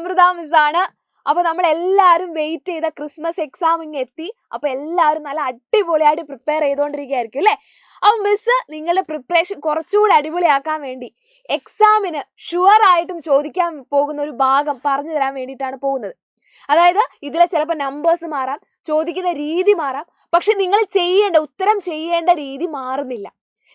അമൃത മിസ്സാണ്. അപ്പോൾ നമ്മൾ എല്ലാവരും വെയിറ്റ് ചെയ്ത ക്രിസ്മസ് എക്സാം ഇങ്ങ് എത്തി. അപ്പോൾ എല്ലാവരും നല്ല അടിപൊളിയായിട്ട് പ്രിപ്പയർ ചെയ്തുകൊണ്ടിരിക്കുകയായിരിക്കും അല്ലേ? അപ്പോൾ മിസ് നിങ്ങളുടെ പ്രിപ്പറേഷൻ കുറച്ചുകൂടി അടിപൊളിയാക്കാൻ വേണ്ടി എക്സാമിന് ഷുവറായിട്ടും ചോദിക്കാൻ പോകുന്ന ഒരു ഭാഗം പറഞ്ഞു തരാൻ വേണ്ടിയിട്ടാണ് പോകുന്നത്. അതായത് ഇതിലെ ചിലപ്പോൾ നമ്പേഴ്സ് മാറാം, ചോദിക്കുന്ന രീതി മാറാം, പക്ഷെ നിങ്ങൾ ഉത്തരം ചെയ്യേണ്ട രീതി മാറുന്നില്ല.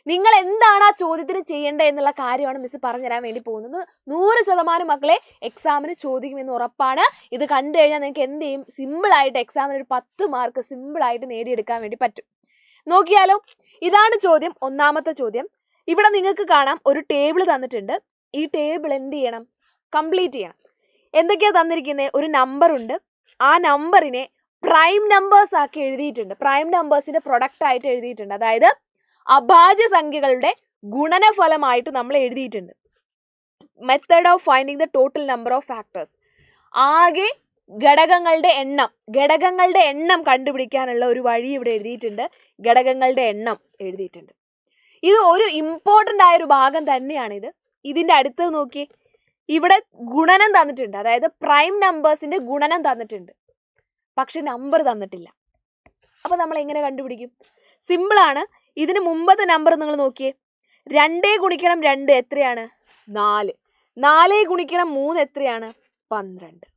നിങ്ങൾ എന്താണ് ആ ചോദ്യത്തിന് ചെയ്യേണ്ടത് എന്നുള്ള കാര്യമാണ് മിസ് പറഞ്ഞുതരാൻ വേണ്ടി പോകുന്നത്. 100% മക്കളെ എക്സാമിന് ചോദിക്കുമെന്ന് ഉറപ്പാണ്. ഇത് കണ്ടു കഴിഞ്ഞാൽ നിങ്ങൾക്ക് എന്ത് ചെയ്യും, സിമ്പിളായിട്ട് എക്സാമിന് ഒരു 10 മാർക്ക് സിമ്പിളായിട്ട് നേടിയെടുക്കാൻ വേണ്ടി പറ്റും. നോക്കിയാലോ, ഇതാണ് ചോദ്യം. ഒന്നാമത്തെ ചോദ്യം. ഇവിടെ നിങ്ങൾക്ക് കാണാം ഒരു ടേബിൾ തന്നിട്ടുണ്ട്. ഈ ടേബിൾ എന്ത് ചെയ്യണം, കംപ്ലീറ്റ് ചെയ്യണം. എന്തൊക്കെയാണ് തന്നിരിക്കുന്നത്? ഒരു നമ്പർ ഉണ്ട്. ആ നമ്പറിനെ പ്രൈം നമ്പേഴ്സ് ആക്കി എഴുതിയിട്ടുണ്ട്. പ്രൈം നമ്പേഴ്സിന്റെ പ്രൊഡക്റ്റ് ആയിട്ട് എഴുതിയിട്ടുണ്ട്. അതായത് അഭാജ്യ സംഖ്യകളുടെ ഗുണനഫലമായിട്ട് നമ്മൾ എഴുതിയിട്ടുണ്ട്. Method of finding the total number of factors. ആകെ ഘടകങ്ങളുടെ എണ്ണം കണ്ടുപിടിക്കാനുള്ള ഒരു വഴി ഇവിടെ എഴുതിയിട്ടുണ്ട്. ഘടകങ്ങളുടെ എണ്ണം എഴുതിയിട്ടുണ്ട്. ഇത് ഒരു ഇമ്പോർട്ടൻ്റ് ആയ ഒരു ഭാഗം തന്നെയാണിത്. ഇതിൻ്റെ അടുത്ത് നോക്കി, ഇവിടെ ഗുണനം തന്നിട്ടുണ്ട്. അതായത് പ്രൈം നമ്പേഴ്സിന്റെ ഗുണനം തന്നിട്ടുണ്ട്, പക്ഷെ നമ്പർ തന്നിട്ടില്ല. അപ്പൊ നമ്മൾ എങ്ങനെ കണ്ടുപിടിക്കും? സിമ്പിളാണ്. ഇതിന് മുമ്പത്തെ നമ്പർ നിങ്ങൾ നോക്കിയേ. 2 ഗുണിക്കണം 2 എത്രയാണ്? 4. 4 ഗുണിക്കണം 3 എത്രയാണ്? 12.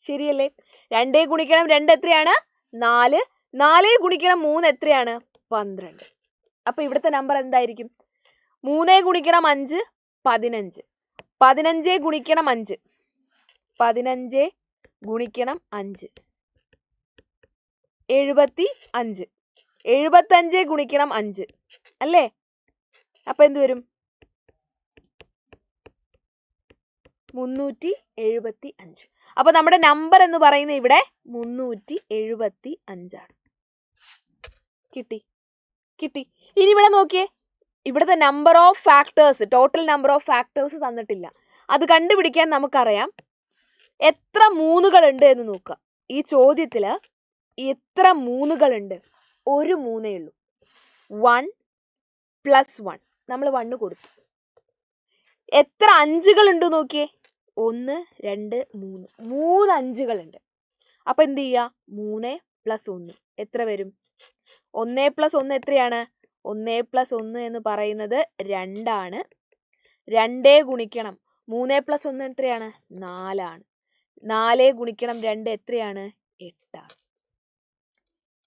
ശരിയല്ലേ? 2 ഗുണിക്കണം 2 എത്രയാണ്? 4. 4 ഗുണിക്കണം 3 എത്രയാണ്? 12. അപ്പൊ ഇവിടുത്തെ നമ്പർ എന്തായിരിക്കും? 3 ഗുണിക്കണം 5 15. 15 ഗുണിക്കണം 5 15 ഗുണിക്കണം 5 75. 75 ഗുണിക്കണം 5 അല്ലേ? അപ്പൊ എന്ത് വരും? 375. അപ്പൊ നമ്മുടെ നമ്പർ എന്ന് പറയുന്നത് ഇവിടെ 375 ആണ്. കിട്ടി. ഇനി ഇവിടെ നോക്കിയേ, ഇവിടുത്തെ number of factors, total number of factors തന്നിട്ടില്ല. അത് കണ്ടുപിടിക്കാൻ നമുക്കറിയാം എത്ര 3കൾ ഉണ്ട് എന്ന് നോക്കുക. ഈ ചോദ്യത്തിൽ എത്ര 3കളുണ്ട്? ഒരു 3 ഉള്ളൂ. 1 + 1 നമ്മൾ 1 കൊടുത്തു. എത്ര 5കൾ ഉണ്ട് നോക്കിയേ. 1 2 3 3 5കളുണ്ട്. അപ്പൊ എന്ത് ചെയ്യുക? 3 + 1 എത്ര വരും? 1 + 1 എത്രയാണ്? 1 + 1 എന്ന് പറയുന്നത് 2 ആണ്. 2 ഗുണിക്കണം 3 + 1 എത്രയാണ്? 4 ആണ്. 4 ഗുണിക്കണം 2 എത്രയാണ്? 8 ആണ്.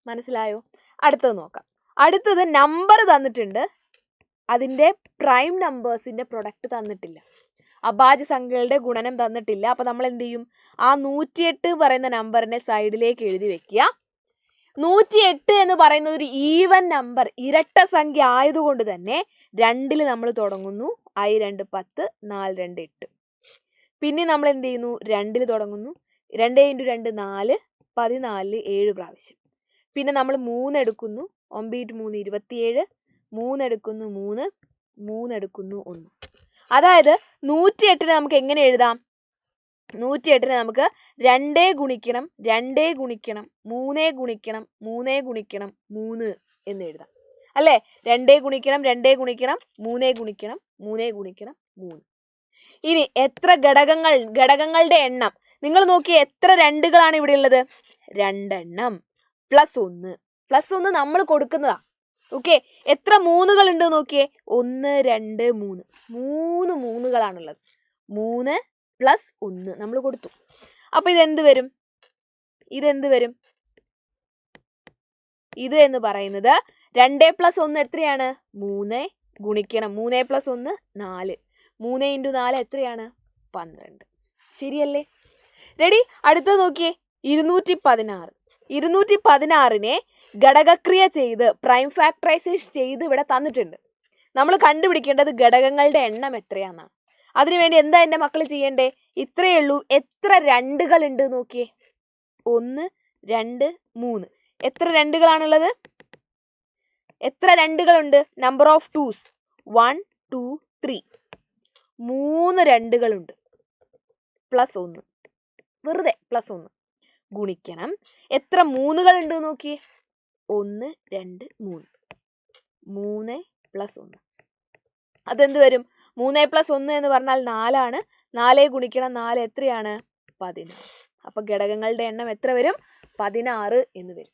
മനസ്സിലായോ? അടുത്തത് നോക്കാം. അടുത്തത് നമ്പർ തന്നിട്ടുണ്ട്, അതിൻ്റെ പ്രൈം നമ്പേഴ്സിന്റെ പ്രൊഡക്റ്റ് തന്നിട്ടില്ല. അഭാജ്യ സംഖ്യകളുടെ ഗുണനം തന്നിട്ടില്ല. അപ്പൊ നമ്മൾ എന്ത് ചെയ്യും? ആ 108 പറയുന്ന നമ്പറിനെ സൈഡിലേക്ക് എഴുതി വെക്കുക. 108 എന്ന് പറയുന്നത് ഒരു ഈവൻ നമ്പർ, ഇരട്ട സംഖ്യ ആയതുകൊണ്ട് തന്നെ 2ൽ നമ്മൾ തുടങ്ങുന്നു. I 2 10, 4 2 8. പിന്നെ നമ്മൾ എന്ത് ചെയ്യുന്നു? 2ൽ തുടങ്ങുന്നു. 2 × 2 4, 14 7 പ്രാവശ്യം. പിന്നെ നമ്മൾ 3 എടുക്കുന്നു. 9 × 3 27. 3 എടുക്കുന്നു 3, 3 എടുക്കുന്നു 1. അതായത് 108നെ നമുക്ക് എങ്ങനെ എഴുതാം? 108നെ നമുക്ക് 2 ഗുണിക്കണം 2 ഗുണിക്കണം 3 ഗുണിക്കണം 3 ഗുണിക്കണം 3 എന്ന് എഴുതാം അല്ലേ? 2 ഗുണിക്കണം 2 ഗുണിക്കണം 3 ഗുണിക്കണം 3 ഗുണിക്കണം 3. ഇനി എത്ര ഘടകങ്ങളുടെ എണ്ണം നിങ്ങൾ നോക്കിയേ. എത്ര 2കളാണ് ഇവിടെ ഉള്ളത്? 2 എണ്ണം +1 നമ്മൾ കൊടുക്കുന്നതാ. ഓക്കെ. എത്ര 3കൾ ഉണ്ട് നോക്കിയേ. 1 2 3 3 3കളാണുള്ളത്. 3 + 1 നമ്മൾ കൊടുത്തു. അപ്പൊ ഇതെന്ത് വരും? ഇത് എന്ന് പറയുന്നത് 2 + 1 എത്രയാണ്? 3 ഗുണിക്കണം 3 + 1 4. 3 × 4 എത്രയാണ്? 12. ശരിയല്ലേ? റെഡി? അടുത്തത് നോക്കിയേ. 216. 216നെ ഘടകക്രിയ ചെയ്ത് പ്രൈം ഫാക്ടറൈസേഷൻ ചെയ്ത് ഇവിടെ തന്നിട്ടുണ്ട്. നമ്മൾ കണ്ടുപിടിക്കേണ്ടത് ഘടകങ്ങളുടെ എണ്ണം എത്രയാണെന്നാണ്. അതിനുവേണ്ടി എന്താ എൻ്റെ മക്കൾ ചെയ്യണ്ടേ? ഇത്രയേ ഉള്ളൂ. എത്ര 2കൾ ഉണ്ട് നോക്കിയേ. 1 2 3. എത്ര 2കളാണുള്ളത്? എത്ര 2കളുണ്ട്? Number of 2s 1 2 3. 3 2കളുണ്ട്. +1, വെറുതെ +1 ഗുണിക്കണം. എത്ര 3കൾ ഉണ്ട് നോക്കിയേ. 1 2 3. 3 + 1 അതെന്ത് വരും? 3 + 1 എന്ന് പറഞ്ഞാൽ 4 ആണ്. 4 ഗുണിക്കണം 4 എത്രയാണ്? 16. അപ്പൊ ഘടകങ്ങളുടെ എണ്ണം എത്ര വരും? 16 എന്ന് വരും.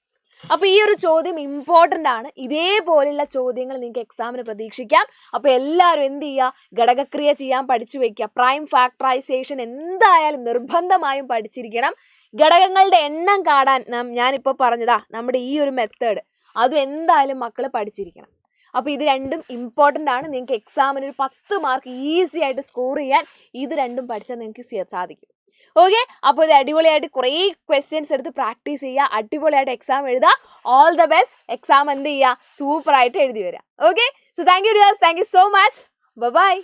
അപ്പൊ ഈ ഒരു ചോദ്യം ഇമ്പോർട്ടന്റ് ആണ്. ഇതേപോലെയുള്ള ചോദ്യങ്ങൾ നിങ്ങൾക്ക് എക്സാമിന് പ്രതീക്ഷിക്കാം. അപ്പൊ എല്ലാവരും എന്ത് ചെയ്യുക? ഘടകക്രിയ ചെയ്യാൻ പഠിച്ചു വെക്കുക. പ്രൈം ഫാക്ടറൈസേഷൻ എന്തായാലും നിർബന്ധമായും പഠിച്ചിരിക്കണം. ഘടകങ്ങളുടെ എണ്ണം കാണാൻ ഞാനിപ്പോൾ പറഞ്ഞതാ നമ്മുടെ ഈ ഒരു മെത്തേഡ്, അതും എന്തായാലും മക്കൾ പഠിച്ചിരിക്കണം. അപ്പോൾ ഇത് രണ്ടും ഇമ്പോർട്ടൻ്റ് ആണ്. നിങ്ങൾക്ക് എക്സാമിന് ഒരു 10 മാർക്ക് ഈസി ആയിട്ട് സ്കോർ ചെയ്യാൻ ഇത് രണ്ടും പഠിച്ചാൽ നിങ്ങൾക്ക് സാധിക്കും. ഓക്കെ, അപ്പോൾ ഇത് അടിപൊളിയായിട്ട് കുറേ ക്വസ്റ്റ്യൻസ് എടുത്ത് പ്രാക്ടീസ് ചെയ്യുക. അടിപൊളിയായിട്ട് എക്സാം എഴുതുക. All the best. എക്സാം എന്ത് ചെയ്യുക? സൂപ്പറായിട്ട് എഴുതി വരിക. Okay, so thank you dears. Thank you so much. By.